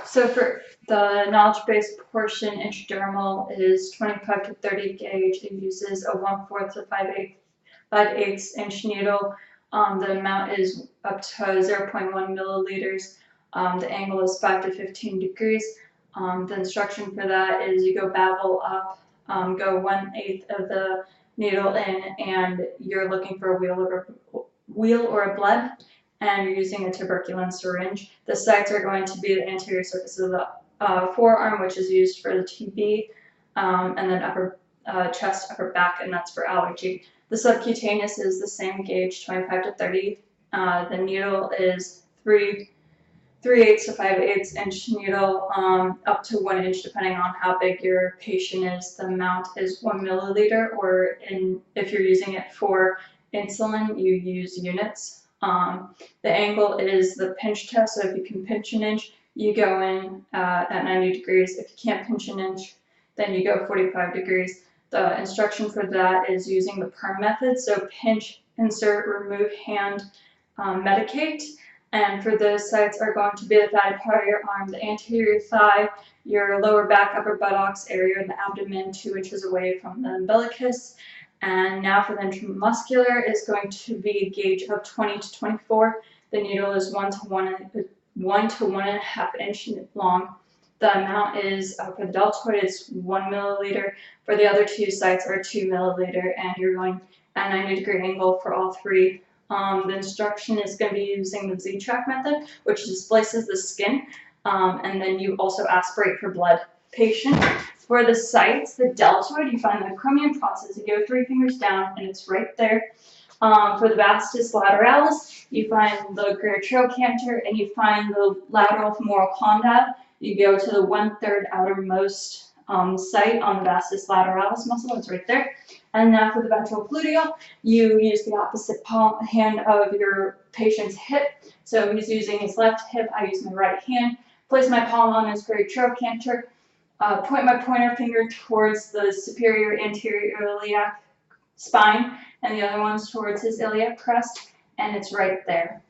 So for the knowledge-based portion, intradermal is 25 to 30 gauge. It uses a 1/4 to 5/8 inch needle. The amount is up to 0.1 milliliters. The angle is 5 to 15 degrees. The instruction for that is you go bevel up, go 1/8 of the needle in, and you're looking for a wheel or a bleb, and you're using a tuberculin syringe. The sites are going to be the anterior surface of the forearm, which is used for the TB, and then upper chest, upper back, and that's for allergy. The subcutaneous is the same gauge, 25 to 30. The needle is 3/8 to 5/8 inch needle, up to 1 inch, depending on how big your patient is. The amount is 1 milliliter, or if you're using it for insulin, you use units. The angle is the pinch test, so if you can pinch an inch, you go in at 90 degrees. If you can't pinch an inch, then you go 45 degrees. The instruction for that is using the PERM method, so pinch, insert, remove, hand, medicate. And for those sites are going to be the fatty part of your arm, the anterior thigh, your lower back, upper buttocks area, and the abdomen 2 inches away from the umbilicus. And now for the intramuscular is going to be a gauge of 20 to 24. The needle is 1 to 1.5 inch long. The amount is, for the deltoid, is 1 milliliter. For the other two sites are 2 milliliter, and you're going at 90-degree angle for all three. The instruction is going to be using the Z-track method, which displaces the skin, and then you also aspirate for blood. Patient. For the sites, the deltoid, you find the acromion process. You go 3 fingers down, and it's right there. For the vastus lateralis, you find the greater trochanter, and you find the lateral femoral condyle. You go to the 1/3 outermost site on the vastus lateralis muscle. It's right there. And now for the ventral gluteal, you use the opposite hand of your patient's hip. So he's using his left hip, I use my right hand. Place my palm on his greater trochanter. Point my pointer finger towards the superior anterior iliac spine, and the other one's towards his iliac crest, and it's right there.